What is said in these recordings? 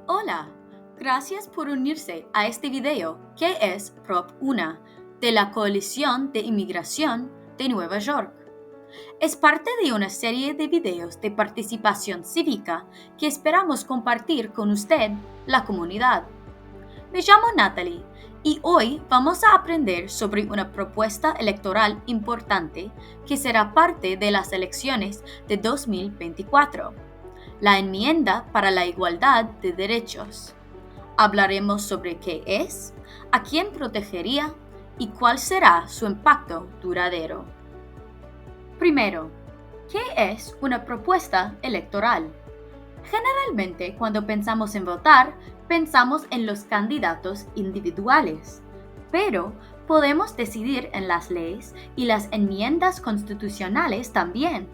Hola, gracias por unirse a este video que es Prop 1 de la Coalición de Inmigración de Nueva York. Es parte de una serie de videos de participación cívica que esperamos compartir con usted, la comunidad. Me llamo Natalie y hoy vamos a aprender sobre una propuesta electoral importante que será parte de las elecciones de 2024. La enmienda para la igualdad de derechos. Hablaremos sobre qué es, a quién protegería y cuál será su impacto duradero. Primero, ¿qué es una propuesta electoral? Generalmente, cuando pensamos en votar, pensamos en los candidatos individuales, pero podemos decidir en las leyes y las enmiendas constitucionales también.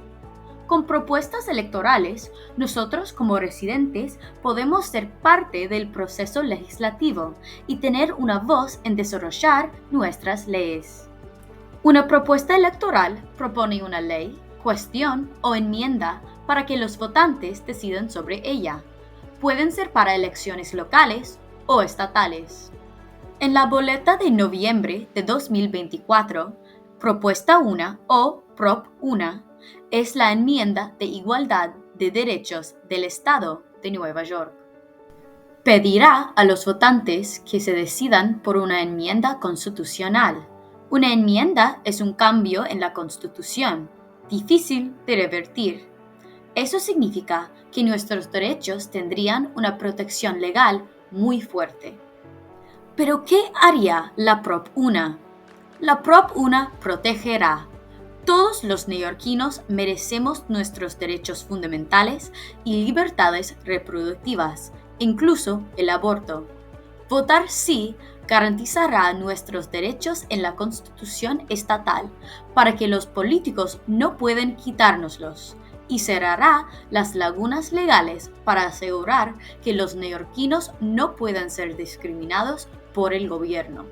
Con propuestas electorales, nosotros como residentes podemos ser parte del proceso legislativo y tener una voz en desarrollar nuestras leyes. Una propuesta electoral propone una ley, cuestión o enmienda para que los votantes decidan sobre ella. Pueden ser para elecciones locales o estatales. En la boleta de noviembre de 2024, Propuesta 1 o Prop 1 es la enmienda de igualdad de derechos del Estado de Nueva York. Pedirá a los votantes que se decidan por una enmienda constitucional. Una enmienda es un cambio en la Constitución, difícil de revertir. Eso significa que nuestros derechos tendrían una protección legal muy fuerte. ¿Pero qué haría la Prop 1? La Prop 1 protegerá. Todos los neoyorquinos merecemos nuestros derechos fundamentales y libertades reproductivas, incluso el aborto. Votar sí garantizará nuestros derechos en la Constitución estatal para que los políticos no puedan quitárnoslos y cerrará las lagunas legales para asegurar que los neoyorquinos no puedan ser discriminados por el gobierno.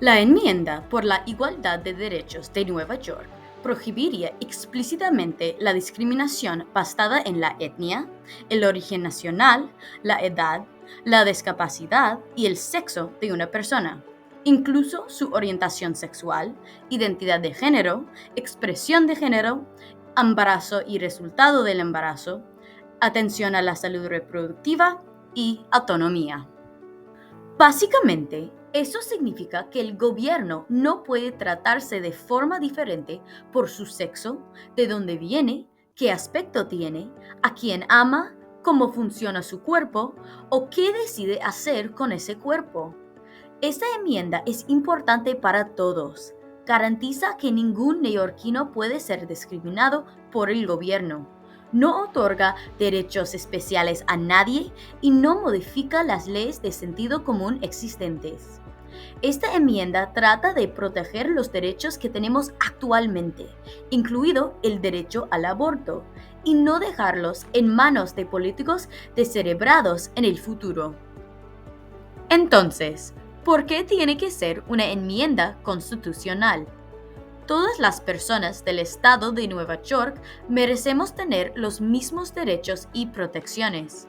La enmienda por la igualdad de derechos de Nueva York prohibiría explícitamente la discriminación basada en la etnia, el origen nacional, la edad, la discapacidad y el sexo de una persona, incluso su orientación sexual, identidad de género, expresión de género, embarazo y resultado del embarazo, atención a la salud reproductiva y autonomía. Básicamente, eso significa que el gobierno no puede tratarse de forma diferente por su sexo, de dónde viene, qué aspecto tiene, a quién ama, cómo funciona su cuerpo o qué decide hacer con ese cuerpo. Esta enmienda es importante para todos. Garantiza que ningún neoyorquino puede ser discriminado por el gobierno. No otorga derechos especiales a nadie y no modifica las leyes de sentido común existentes. Esta enmienda trata de proteger los derechos que tenemos actualmente, incluido el derecho al aborto, y no dejarlos en manos de políticos descerebrados en el futuro. Entonces, ¿por qué tiene que ser una enmienda constitucional? Todas las personas del estado de Nueva York merecemos tener los mismos derechos y protecciones.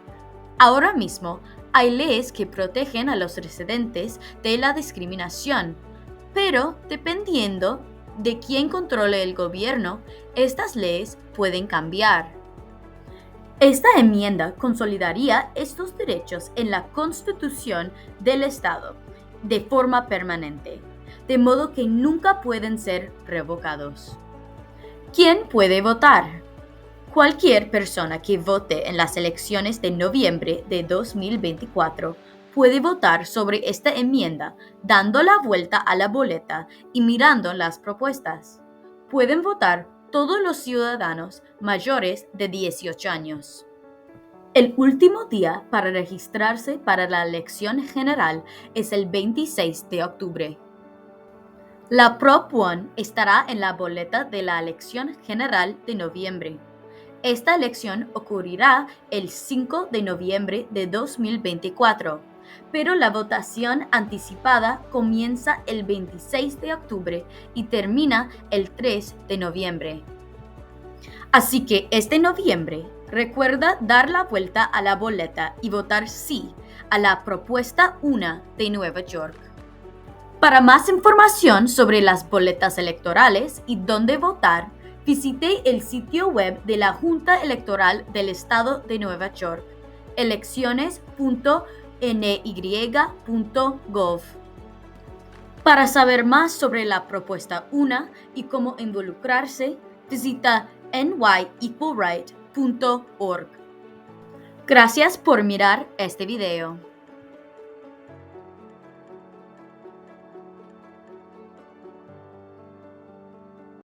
Ahora mismo, hay leyes que protegen a los residentes de la discriminación, pero dependiendo de quién controle el gobierno, estas leyes pueden cambiar. Esta enmienda consolidaría estos derechos en la Constitución del Estado de forma permanente, de modo que nunca pueden ser revocados. ¿Quién puede votar? Cualquier persona que vote en las elecciones de noviembre de 2024 puede votar sobre esta enmienda dando la vuelta a la boleta y mirando las propuestas. Pueden votar todos los ciudadanos mayores de 18 años. El último día para registrarse para la elección general es el 26 de octubre. La Prop 1 estará en la boleta de la elección general de noviembre. Esta elección ocurrirá el 5 de noviembre de 2024, pero la votación anticipada comienza el 26 de octubre y termina el 3 de noviembre. Así que este noviembre Recuerda dar la vuelta a la boleta y votar sí a la propuesta 1 de Nueva York. Para más información sobre las boletas electorales y dónde votar, visite el sitio web de la Junta Electoral del Estado de Nueva York, elecciones.ny.gov. Para saber más sobre la propuesta 1 y cómo involucrarse, visita nyequalright.org. Gracias por mirar este video.